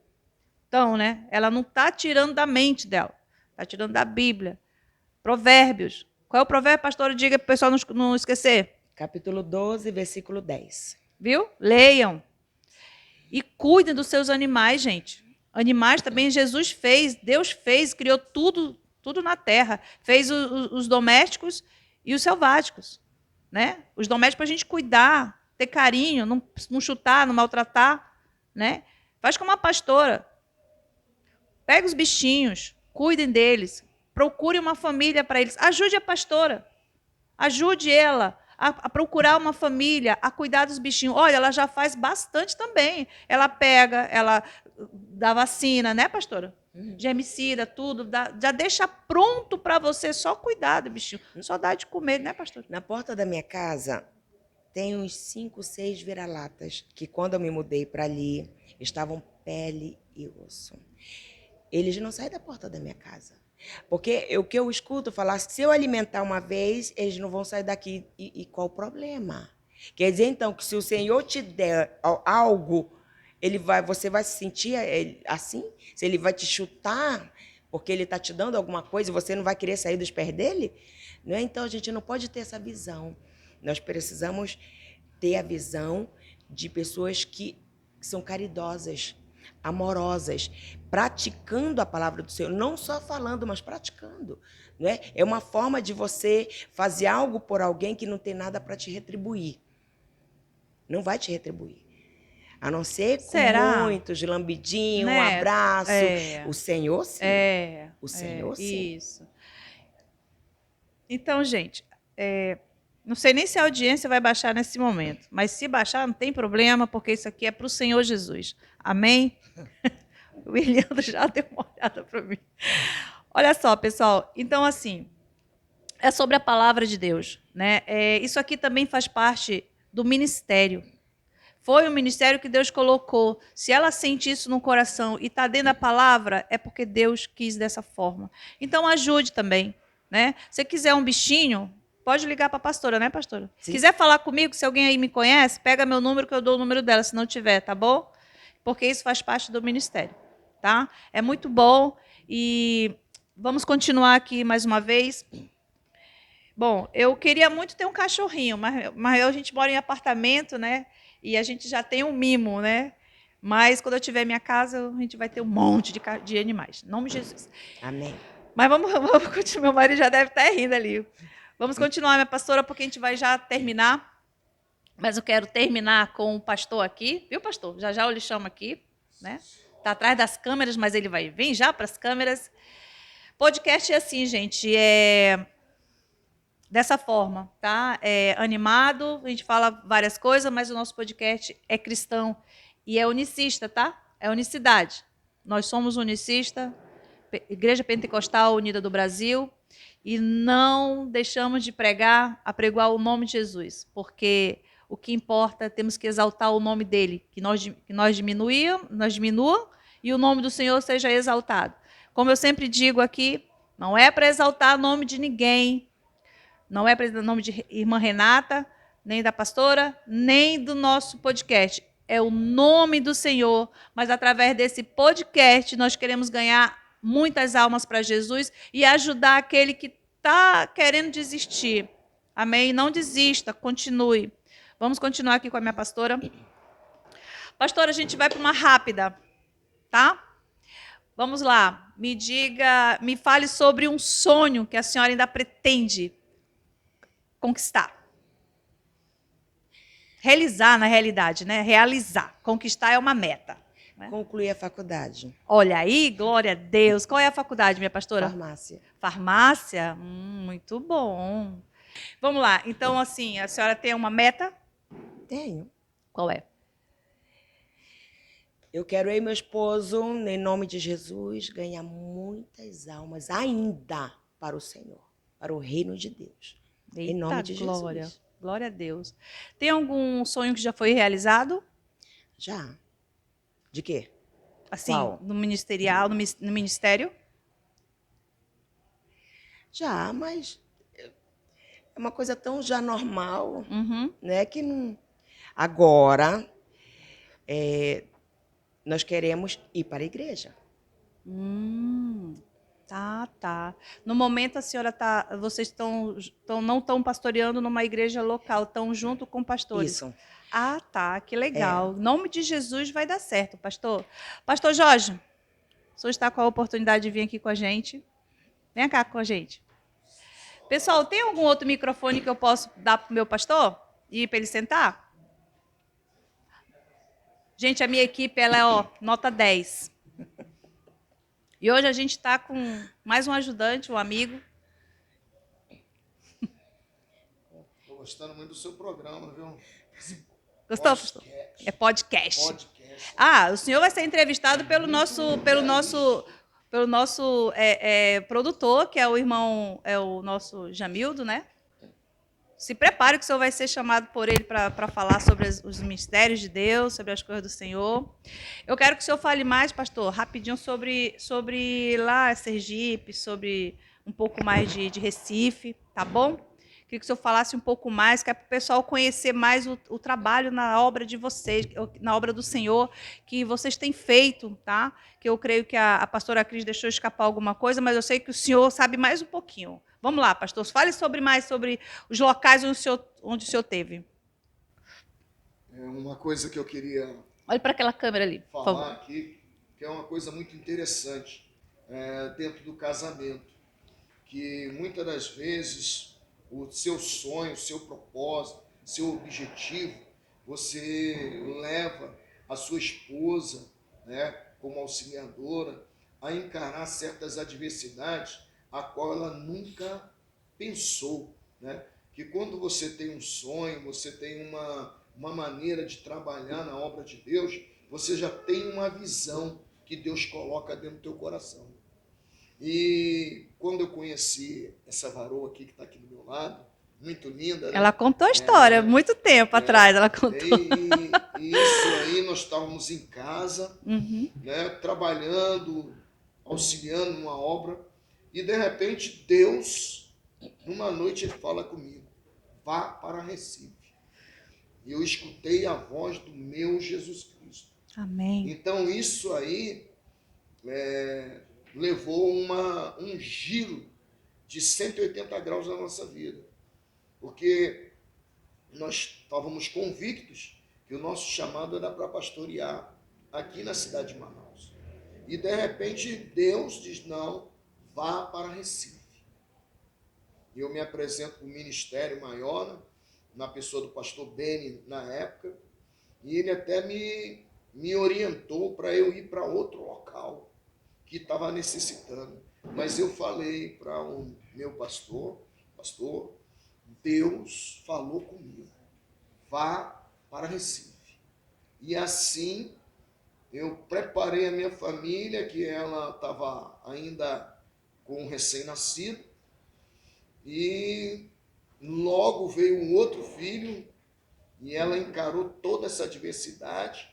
Speaker 1: Então, né? Ela não está tirando da mente dela. Está tirando da Bíblia. Provérbios. Qual é o provérbio, pastora? Diga para o pessoal não esquecer.
Speaker 2: Capítulo 12, versículo 10.
Speaker 1: Viu? Leiam. E cuidem dos seus animais, gente. Animais também Jesus fez, Deus fez, criou tudo na terra. Fez os domésticos e os selváticos. Né? Os domésticos para a gente cuidar, ter carinho, não chutar, não maltratar. Né? Faz como uma pastora. Pega os bichinhos, cuidem deles, procure uma família para eles. Ajude a pastora. Ajude ela a procurar uma família, a cuidar dos bichinhos. Olha, ela já faz bastante também. Ela pega, ela dá vacina, né, pastora? Germicida, tudo. Já deixa pronto para você só cuidar do bichinho. Só dá de comer, né, pastora?
Speaker 2: Na porta da minha casa tem uns 5, 6 vira-latas que quando eu me mudei para ali estavam pele e osso. Eles não saem da porta da minha casa. Porque o que eu escuto falar, se eu alimentar uma vez, eles não vão sair daqui. E qual o problema? Quer dizer, então, que se o Senhor te der algo, você vai se sentir assim? Se ele vai te chutar porque ele está te dando alguma coisa e você não vai querer sair dos pés dele? Não é? Então, a gente não pode ter essa visão. Nós precisamos ter a visão de pessoas que são caridosas, amorosas, praticando a palavra do Senhor, não só falando, mas praticando. Né? É uma forma de você fazer algo por alguém que não tem nada para te retribuir. Não vai te retribuir. A não ser com muitos lambidinhos, né? Um abraço. O Senhor, sim. O Senhor, sim.
Speaker 1: Isso. Então, gente, não sei nem se a audiência vai baixar nesse momento, mas se baixar, não tem problema, porque isso aqui é para o Senhor Jesus. Amém? O William já deu uma olhada para mim. Olha só, pessoal. Então, assim, é sobre a palavra de Deus. Né? Isso aqui também faz parte do ministério. Foi o ministério que Deus colocou. Se ela sente isso no coração e está dentro da palavra, é porque Deus quis dessa forma. Então, ajude também. Né? Se quiser um bichinho, pode ligar para a pastora, né, pastora? Se quiser falar comigo, se alguém aí me conhece, pega meu número que eu dou o número dela, se não tiver, tá bom? Porque isso faz parte do ministério. Tá? É muito bom e vamos continuar aqui mais uma vez. Bom, eu queria muito ter um cachorrinho, mas a gente mora em apartamento, né? E a gente já tem um mimo, né? Mas quando eu tiver minha casa, a gente vai ter um monte de animais. Em nome de Jesus.
Speaker 2: Amém.
Speaker 1: Mas vamos continuar. Meu marido já deve estar rindo ali. Vamos continuar, minha pastora, porque a gente vai já terminar. Mas eu quero terminar com o pastor aqui. Viu, pastor? Já eu lhe chamo aqui, né? Está atrás das câmeras, mas ele vai vir já para as câmeras. Podcast é assim, gente, dessa forma, tá? É animado, a gente fala várias coisas, mas o nosso podcast é cristão e é unicista, tá? É unicidade. Nós somos unicista, Igreja Pentecostal Unida do Brasil, e não deixamos de apregoar o nome de Jesus, porque o que importa, temos que exaltar o nome dele, que nós diminuam e o nome do Senhor seja exaltado. Como eu sempre digo aqui, não é para exaltar o nome de ninguém, não é para o nome de irmã Renata, nem da pastora, nem do nosso podcast. É o nome do Senhor, mas através desse podcast nós queremos ganhar muitas almas para Jesus e ajudar aquele que está querendo desistir. Amém? Não desista, continue. Vamos continuar aqui com a minha pastora. Pastora, a gente vai para uma rápida, tá? Vamos lá. Me fale sobre um sonho que a senhora ainda pretende conquistar. Realizar, na realidade, né? Realizar. Conquistar é uma meta. Né?
Speaker 2: Concluir a faculdade.
Speaker 1: Olha aí, glória a Deus. Qual é a faculdade, minha pastora?
Speaker 2: Farmácia.
Speaker 1: Farmácia? Muito bom. Vamos lá. Então, assim, a senhora tem uma meta?
Speaker 2: Tenho.
Speaker 1: Qual é?
Speaker 2: Eu quero eu e meu esposo, em nome de Jesus, ganhar muitas almas ainda para o Senhor, para o reino de Deus.
Speaker 1: Eita,
Speaker 2: em nome de
Speaker 1: glória.
Speaker 2: Jesus.
Speaker 1: Glória a Deus. Tem algum sonho que já foi realizado?
Speaker 2: Já. De quê?
Speaker 1: Assim,
Speaker 2: Qual?
Speaker 1: no ministerial, no ministério?
Speaker 2: Já, mas é uma coisa tão já normal,
Speaker 1: Uhum.
Speaker 2: né? Que não. Agora, nós queremos ir para a igreja.
Speaker 1: Tá. No momento a senhora vocês não estão pastoreando numa igreja local, estão junto com pastores.
Speaker 2: Isso.
Speaker 1: Ah, tá, que legal. Em nome de Jesus vai dar certo, pastor. Pastor Jorge, o senhor está com a oportunidade de vir aqui com a gente. Vem cá com a gente. Pessoal, tem algum outro microfone que eu posso dar para o meu pastor? E para ele sentar? Gente, a minha equipe, ela é, nota 10. E hoje a gente está com mais um ajudante, um amigo.
Speaker 3: Estou gostando muito do seu programa, viu?
Speaker 1: Gostou, pastor? É podcast. Ah, o senhor vai ser entrevistado pelo nosso produtor, que é o irmão, é o nosso Jamildo, né? Se prepare que o senhor vai ser chamado por ele para falar sobre os mistérios de Deus, sobre as coisas do Senhor. Eu quero que o senhor fale mais, pastor, rapidinho sobre lá Sergipe, sobre um pouco mais de Recife, tá bom? Queria que o senhor falasse um pouco mais, que é para o pessoal conhecer mais o trabalho na obra de vocês, na obra do Senhor, que vocês têm feito, tá? Que eu creio que a pastora Cris deixou escapar alguma coisa, mas eu sei que o senhor sabe mais um pouquinho. Vamos lá, pastor, fale mais sobre os locais onde o senhor teve.
Speaker 3: É uma coisa que eu queria
Speaker 1: Olhe para aquela câmera ali, por favor.
Speaker 3: falar aqui, que é uma coisa muito interessante dentro do casamento, que muitas das vezes o seu sonho, o seu propósito, seu objetivo, você leva a sua esposa, né, como auxiliadora, a encarar certas adversidades a qual ela nunca pensou, né? Que quando você tem um sonho, você tem uma maneira de trabalhar na obra de Deus, você já tem uma visão que Deus coloca dentro do teu coração. E quando eu conheci essa varoa aqui que está aqui do meu lado, muito linda, né?
Speaker 1: Ela contou a história, muito tempo atrás ela contou.
Speaker 3: E isso aí, nós estávamos em casa, né, trabalhando, auxiliando numa obra, e de repente Deus, numa noite, ele fala comigo, vá para Recife. E eu escutei a voz do meu Jesus Cristo.
Speaker 1: Amém.
Speaker 3: Então isso aí levou um giro de 180 graus na nossa vida. Porque nós estávamos convictos que o nosso chamado era para pastorear aqui na cidade de Manaus. E de repente Deus diz, não, vá para Recife. Eu me apresento para o Ministério Maior, na pessoa do pastor Beni na época, e ele até me orientou para eu ir para outro local que estava necessitando. Mas eu falei para o meu pastor, Deus falou comigo, vá para Recife. E assim eu preparei a minha família, que ela estava ainda com um recém-nascido, e logo veio um outro filho, e ela encarou toda essa adversidade.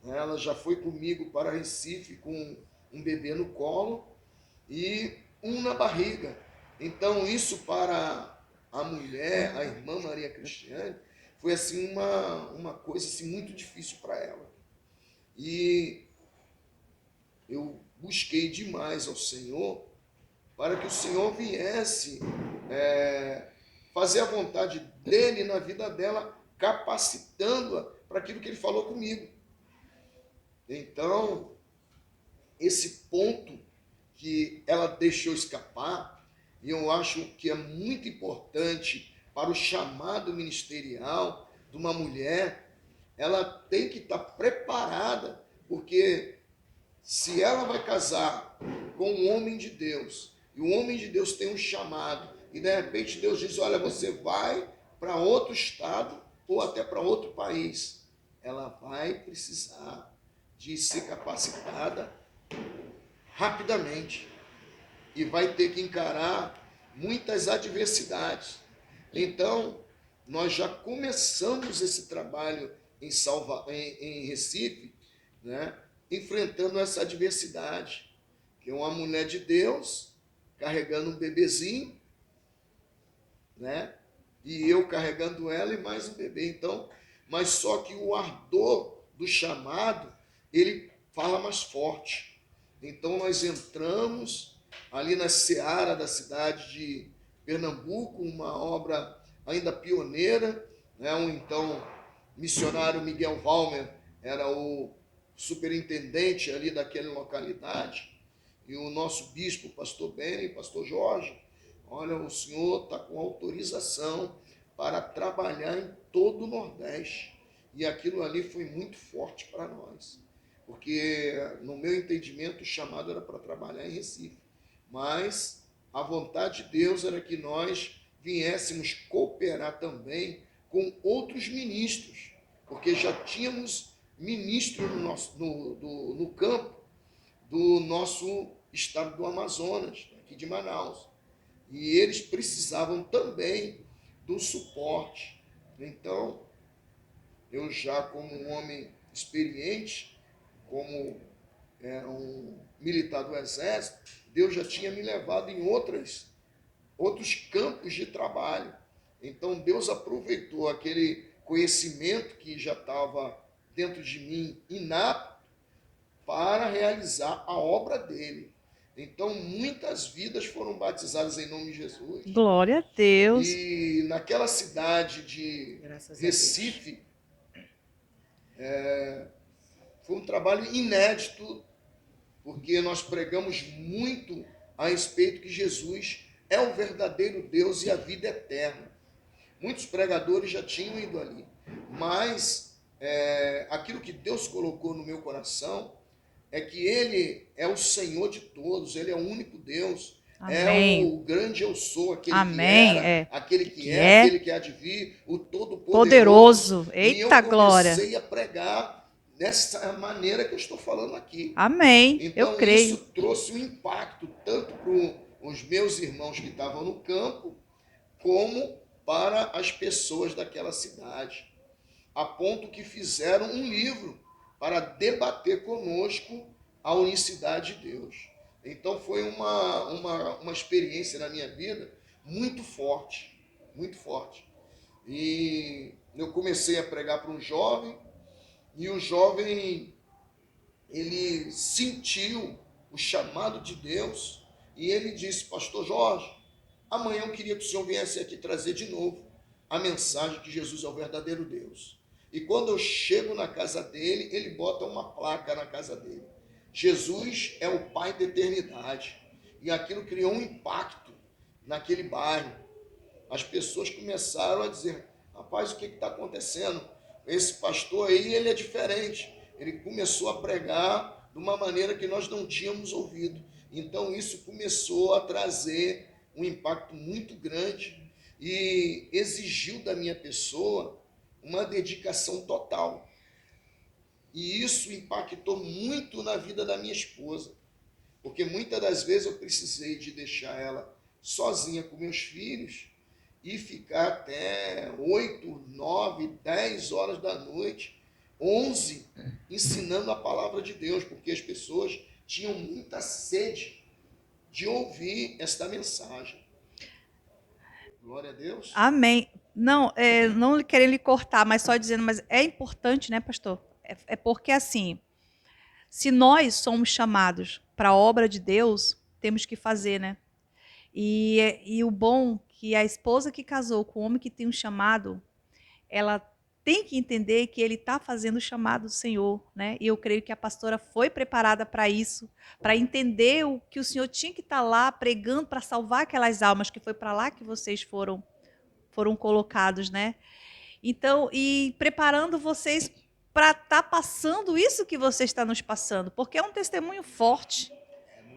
Speaker 3: Ela já foi comigo para Recife com um bebê no colo e um na barriga. Então isso para a mulher, a irmã Maria Cristiane, foi assim uma coisa assim, muito difícil para ela. E eu busquei demais ao Senhor para que o Senhor viesse fazer a vontade dele na vida dela, capacitando-a para aquilo que ele falou comigo. Então, esse ponto que ela deixou escapar, e eu acho que é muito importante para o chamado ministerial de uma mulher, ela tem que estar preparada, porque se ela vai casar com um homem de Deus, e o homem de Deus tem um chamado, e de repente Deus diz, olha, você vai para outro estado ou até para outro país, ela vai precisar de ser capacitada rapidamente e vai ter que encarar muitas adversidades. Então, nós já começamos esse trabalho em Recife, né, enfrentando essa adversidade, que é uma mulher de Deus carregando um bebezinho, né, e eu carregando ela e mais um bebê. Então, mas só que o ardor do chamado, ele fala mais forte. Então nós entramos ali na seara da cidade de Pernambuco, uma obra ainda pioneira, né? O então missionário Miguel Valmer era o superintendente ali daquela localidade, e o nosso bispo, pastor Beni, pastor Jorge, olha, o senhor está com autorização para trabalhar em todo o Nordeste, e aquilo ali foi muito forte para nós. Porque, no meu entendimento, o chamado era para trabalhar em Recife. Mas a vontade de Deus era que nós viéssemos cooperar também com outros ministros, porque já tínhamos ministro no campo do nosso estado do Amazonas, aqui de Manaus. E eles precisavam também do suporte. Então, eu já como um homem experiente, como um militar do Exército, Deus já tinha me levado em outros campos de trabalho. Então, Deus aproveitou aquele conhecimento que já estava dentro de mim, inato, para realizar a obra dele. Então, muitas vidas foram batizadas em nome de Jesus.
Speaker 1: Glória a Deus.
Speaker 3: E naquela cidade de Recife, foi um trabalho inédito, porque nós pregamos muito a respeito que Jesus é o verdadeiro Deus e a vida eterna. Muitos pregadores já tinham ido ali, mas aquilo que Deus colocou no meu coração é que Ele é o Senhor de todos, Ele é o único Deus.
Speaker 1: Amém.
Speaker 3: É o grande eu sou, aquele
Speaker 1: Amém.
Speaker 3: que era, aquele que
Speaker 1: é,
Speaker 3: aquele que há de vir, o
Speaker 1: Todo-Poderoso.
Speaker 3: Todo-Poderoso. E eu comecei a pregar dessa maneira que eu estou falando aqui.
Speaker 1: Amém.
Speaker 3: Então,
Speaker 1: eu creio.
Speaker 3: Isso trouxe um impacto tanto para os meus irmãos que estavam no campo, como para as pessoas daquela cidade, a ponto que fizeram um livro para debater conosco a unicidade de Deus. Então foi uma experiência na minha vida muito forte, muito forte. E eu comecei a pregar para um jovem, e o jovem, ele sentiu o chamado de Deus, e ele disse, pastor Jorge, amanhã eu queria que o senhor viesse aqui trazer de novo a mensagem que Jesus é o verdadeiro Deus. E quando eu chego na casa dele, ele bota uma placa na casa dele. Jesus é o Pai da eternidade. E aquilo criou um impacto naquele bairro. As pessoas começaram a dizer, rapaz, o que está acontecendo? Esse pastor aí, ele é diferente. Ele começou a pregar de uma maneira que nós não tínhamos ouvido. Então isso começou a trazer um impacto muito grande e exigiu da minha pessoa uma dedicação total. E isso impactou muito na vida da minha esposa, porque muitas das vezes eu precisei de deixar ela sozinha com meus filhos e ficar até 8, 9, 10 horas da noite, 11, ensinando a palavra de Deus, porque as pessoas tinham muita sede de ouvir esta mensagem. Glória a Deus.
Speaker 1: Amém. Não, não querendo lhe cortar, mas só dizendo, mas é importante, né, pastor? É porque, assim, se nós somos chamados para a obra de Deus, temos que fazer, né? E o bom que a esposa que casou com o homem que tem um chamado, ela tem que entender que ele está fazendo o chamado do Senhor, né? E eu creio que a pastora foi preparada para isso, para entender o que o Senhor tinha que estar lá pregando para salvar aquelas almas, que foi para lá que vocês foram colocados, né? Então, e preparando vocês para estar passando isso que você está nos passando, porque é um testemunho forte,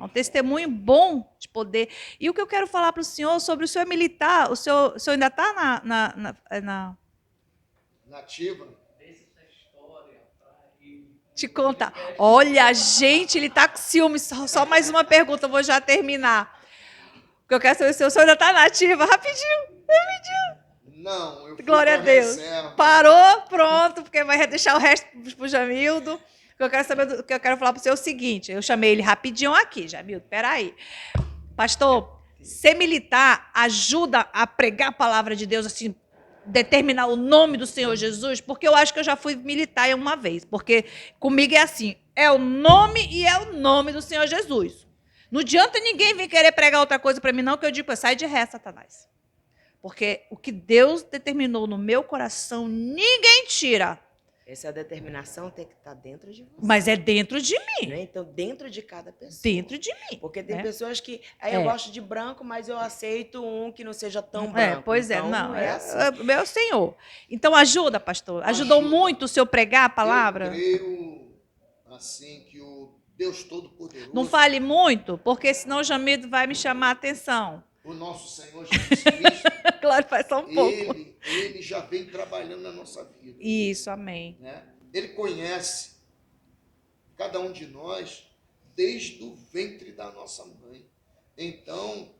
Speaker 1: é um testemunho bom de poder. E o que eu quero falar para o senhor sobre o senhor militar, o senhor ainda está na
Speaker 3: Nativa.
Speaker 1: te contar. Olha, gente, ele está com ciúme. Só mais uma pergunta, eu vou já terminar. O que eu quero saber se o senhor ainda está nativa. Rapidinho.
Speaker 3: Não, eu fui
Speaker 1: Glória a
Speaker 3: pra
Speaker 1: Deus.
Speaker 3: reserva.
Speaker 1: Parou, pronto, porque vai deixar o resto para o Jamildo. O que eu quero saber, o que eu quero falar para você é o seguinte: eu chamei ele rapidinho aqui, Jamildo, peraí. Pastor, ser militar ajuda a pregar a palavra de Deus, assim, determinar o nome do Senhor Jesus, porque eu acho que eu já fui militar uma vez, porque comigo é assim, é o nome e é o nome do Senhor Jesus. Não adianta ninguém vir querer pregar outra coisa para mim, não, que eu digo, sai de ré, Satanás. Porque o que Deus determinou no meu coração, ninguém tira.
Speaker 2: Essa determinação tem que estar dentro de você.
Speaker 1: Mas é dentro de mim.
Speaker 2: Né? Então, dentro de cada pessoa.
Speaker 1: Dentro de mim.
Speaker 2: Porque tem
Speaker 1: né?
Speaker 2: pessoas que... eu gosto de branco, mas eu aceito um que não seja tão branco.
Speaker 1: Pois
Speaker 2: então,
Speaker 1: não.
Speaker 2: É assim.
Speaker 1: Meu Senhor. Então, ajuda, pastor. Ajudou muito o senhor pregar a palavra?
Speaker 3: Eu creio, assim, que o Deus Todo-Poderoso...
Speaker 1: Não fale muito, porque senão o Jamildo vai me chamar a atenção.
Speaker 3: O nosso Senhor Jesus Cristo...
Speaker 1: Claro, faz só um pouco.
Speaker 3: Ele já vem trabalhando na nossa vida.
Speaker 1: Isso, amém.
Speaker 3: Né? Ele conhece cada um de nós desde o ventre da nossa mãe. Então,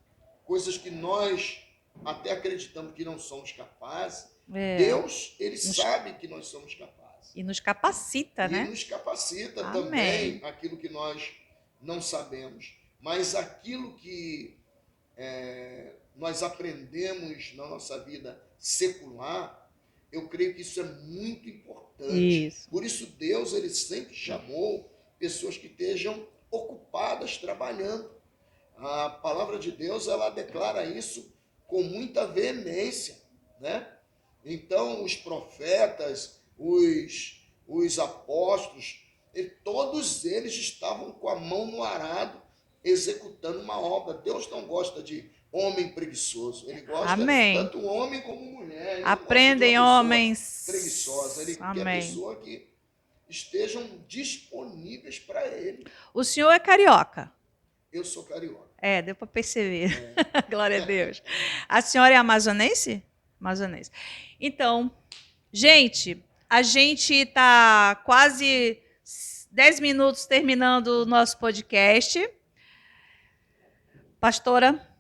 Speaker 3: coisas que nós até acreditamos que não somos capazes, Deus, ele sabe que nós somos capazes.
Speaker 1: E nos capacita, né?
Speaker 3: E nos capacita
Speaker 1: amém.
Speaker 3: também aquilo que nós não sabemos. Mas aquilo que nós aprendemos na nossa vida secular, eu creio que isso é muito importante.
Speaker 1: Isso.
Speaker 3: Por isso Deus, ele sempre chamou pessoas que estejam ocupadas trabalhando. A palavra de Deus, ela declara isso com muita veemência, né? Então, os profetas, os apóstolos, todos eles estavam com a mão no arado, executando uma obra. Deus não gosta de homem preguiçoso. Ele gosta
Speaker 1: amém.
Speaker 3: tanto homem como mulher. Ele
Speaker 1: aprendem homens
Speaker 3: preguiçosos. Ele quer pessoa que estejam disponíveis para ele.
Speaker 1: O senhor é carioca?
Speaker 3: Eu sou carioca.
Speaker 1: Deu para perceber. Glória a Deus. A senhora é amazonense? Amazonense. Então, gente, a gente está quase 10 minutos terminando o nosso podcast. Pastora,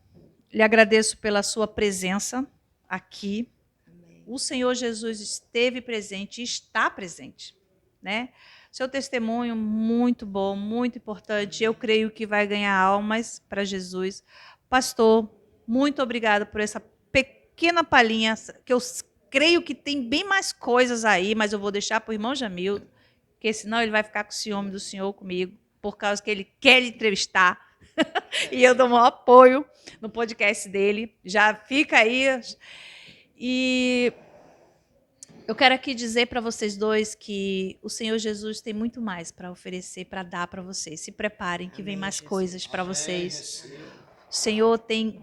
Speaker 1: lhe agradeço pela sua presença aqui.
Speaker 2: Amém.
Speaker 1: O Senhor Jesus esteve presente e está presente, né? Seu testemunho muito bom, muito importante. Eu creio que vai ganhar almas para Jesus. Pastor, muito obrigada por essa pequena palhinha, que eu creio que tem bem mais coisas aí, mas eu vou deixar para o irmão Jamildo, porque senão ele vai ficar com ciúme do senhor comigo, por causa que ele quer lhe entrevistar. E eu dou um apoio no podcast dele. Já fica aí. E eu quero aqui dizer para vocês dois que o Senhor Jesus tem muito mais para oferecer, para dar para vocês. Se preparem, que vem mais coisas para vocês. O Senhor tem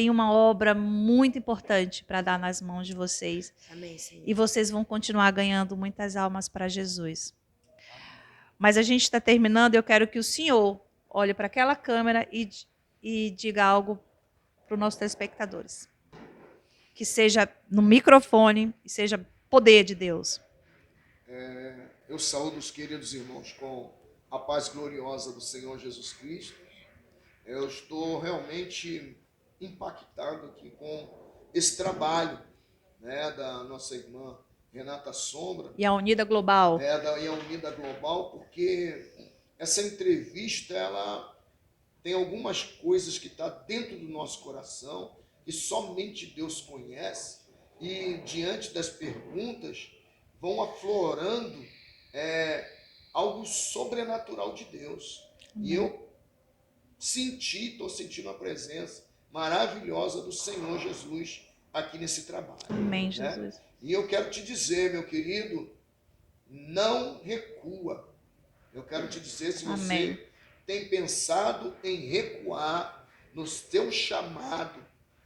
Speaker 1: uma obra muito importante para dar nas mãos de vocês.
Speaker 2: Amém, Senhor.
Speaker 1: E vocês vão continuar ganhando muitas almas para Jesus. Mas a gente está terminando, eu quero que o senhor olhe para aquela câmera e diga algo para os nossos telespectadores. Que seja no microfone e seja poder de Deus.
Speaker 3: Eu saúdo os queridos irmãos com a paz gloriosa do Senhor Jesus Cristo. Eu estou realmente impactado aqui com esse trabalho, né, da nossa irmã Renata Sombra.
Speaker 1: E a Unida Global.
Speaker 3: E a Unida Global, porque essa entrevista, ela tem algumas coisas que estão dentro do nosso coração, que somente Deus conhece, e diante das perguntas vão aflorando algo sobrenatural de Deus. E eu estou sentindo a presença maravilhosa do Senhor Jesus aqui nesse trabalho.
Speaker 1: Amém, Jesus.
Speaker 3: E eu quero te dizer, meu querido, não recua. Eu quero te dizer, se você tem pensado em recuar no seu chamado,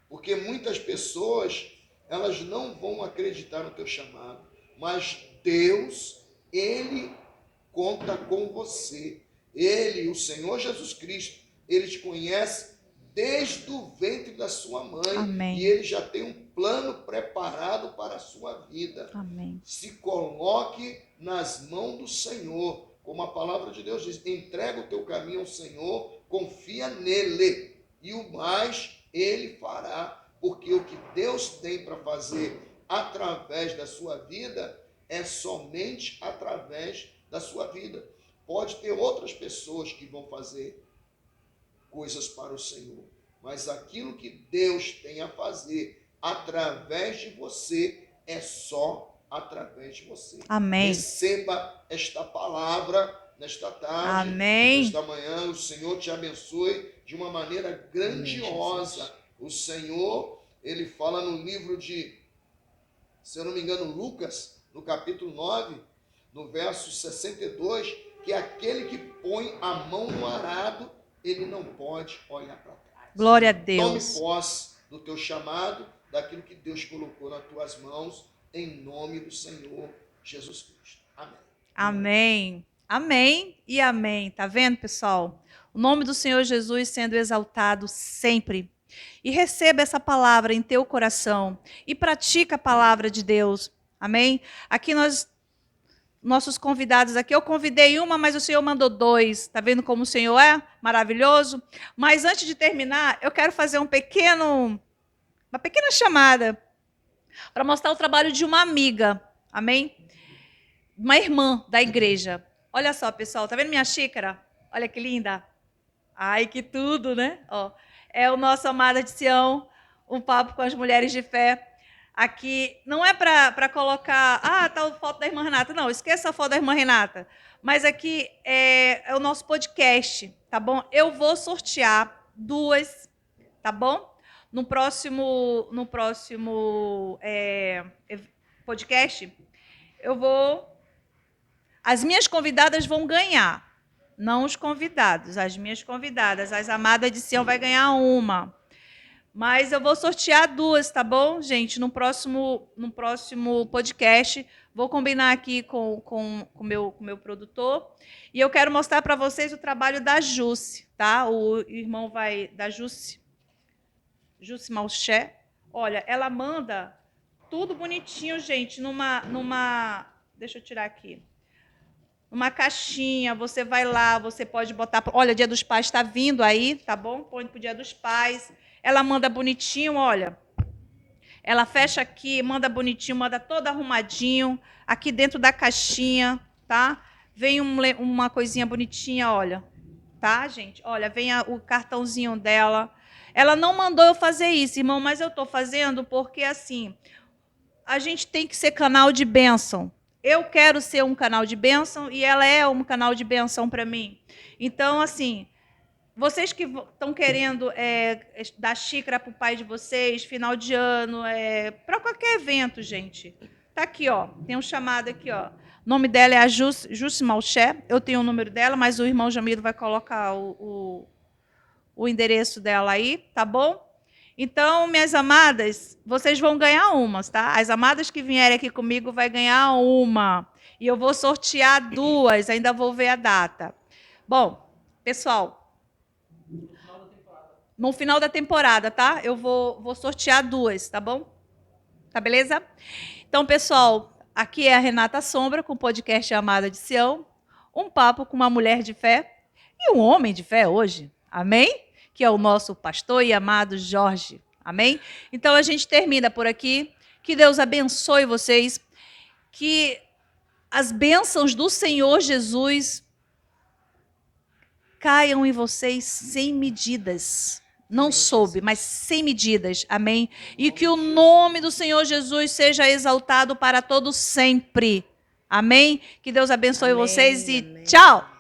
Speaker 3: porque muitas pessoas, elas não vão acreditar no teu chamado, mas Deus, Ele conta com você. Ele, o Senhor Jesus Cristo, Ele te conhece desde o ventre da sua mãe.
Speaker 1: Amém.
Speaker 3: E Ele já tem um plano preparado para a sua vida.
Speaker 1: Amém.
Speaker 3: Se coloque nas mãos do Senhor, como a palavra de Deus diz, entrega o teu caminho ao Senhor, confia nele, e o mais Ele fará, porque o que Deus tem para fazer através da sua vida é somente através da sua vida. Pode ter outras pessoas que vão fazer coisas para o Senhor, mas aquilo que Deus tem a fazer através de você é só através de você.
Speaker 1: Amém.
Speaker 3: Receba esta palavra nesta tarde,
Speaker 1: amém,
Speaker 3: nesta manhã. O Senhor te abençoe de uma maneira grandiosa. O Senhor, Ele fala no livro de, se eu não me engano, Lucas, no capítulo 9, no verso 62, que aquele que põe a mão no arado, ele não pode olhar para trás.
Speaker 1: Glória a Deus.
Speaker 3: Tome posse do teu chamado, daquilo que Deus colocou nas tuas mãos, em nome do Senhor Jesus Cristo. Amém.
Speaker 1: Amém. Amém e amém. Tá vendo, pessoal? O nome do Senhor Jesus sendo exaltado sempre. E receba essa palavra em teu coração e pratica a palavra de Deus. Amém? Aqui nossos convidados aqui, eu convidei uma, mas o Senhor mandou 2. Tá vendo como o Senhor é maravilhoso? Mas antes de terminar, eu quero fazer uma pequena chamada para mostrar o trabalho de uma amiga. Amém? Uma irmã da igreja. Olha só, pessoal, tá vendo minha xícara? Olha que linda. Ai, que tudo, né? Ó, é o nosso Amada de Sião, um papo com as mulheres de fé. Aqui não é para colocar, tá a foto da irmã Renata. Não, esqueça a foto da irmã Renata. Mas aqui é o nosso podcast, tá bom? Eu vou sortear 2, tá bom? No próximo podcast, as minhas convidadas vão ganhar. Não os convidados, as minhas convidadas. As Amadas de Sião vai ganhar uma. Mas eu vou sortear 2, tá bom, gente? No próximo podcast, vou combinar aqui com o meu produtor. E eu quero mostrar para vocês o trabalho da Jusce, tá? O irmão da Jusce Malché. Olha, ela manda tudo bonitinho, gente, deixa eu tirar aqui. Uma caixinha, você vai lá, você pode botar... Olha, o Dia dos Pais está vindo aí, tá bom? Põe para o Dia dos Pais. Ela manda bonitinho, olha. Ela fecha aqui, manda bonitinho, manda todo arrumadinho. Aqui dentro da caixinha, tá? Vem uma coisinha bonitinha, olha. Tá, gente? Olha, vem o cartãozinho dela. Ela não mandou eu fazer isso, irmão, mas eu estou fazendo porque, assim, a gente tem que ser canal de bênção. Eu quero ser um canal de bênção e ela é um canal de bênção para mim. Então, assim, vocês que estão querendo dar xícara para o pai de vocês, final de ano, para qualquer evento, gente. Tá aqui, ó. Tem um chamado aqui, ó. O nome dela é a Jusce Malché. Eu tenho o número dela, mas o irmão Jamiro vai colocar o endereço dela aí, tá bom? Então, minhas amadas, vocês vão ganhar umas, tá? As amadas que vierem aqui comigo vai ganhar uma. E eu vou sortear 2, ainda vou ver a data. Bom, pessoal, no final da temporada, tá? Eu vou sortear 2, tá bom? Tá beleza? Então, pessoal, aqui é a Renata Sombra com o podcast Amada de Sião. Um papo com uma mulher de fé e um homem de fé hoje. Amém? Que é o nosso pastor e amado Jorge. Amém? Então, a gente termina por aqui. Que Deus abençoe vocês. Que as bênçãos do Senhor Jesus caiam em vocês sem medidas. Não soube, mas sem medidas. Amém? E que o nome do Senhor Jesus seja exaltado para todos sempre. Amém? Que Deus abençoe
Speaker 2: Amém,
Speaker 1: vocês e
Speaker 2: amém.
Speaker 1: tchau!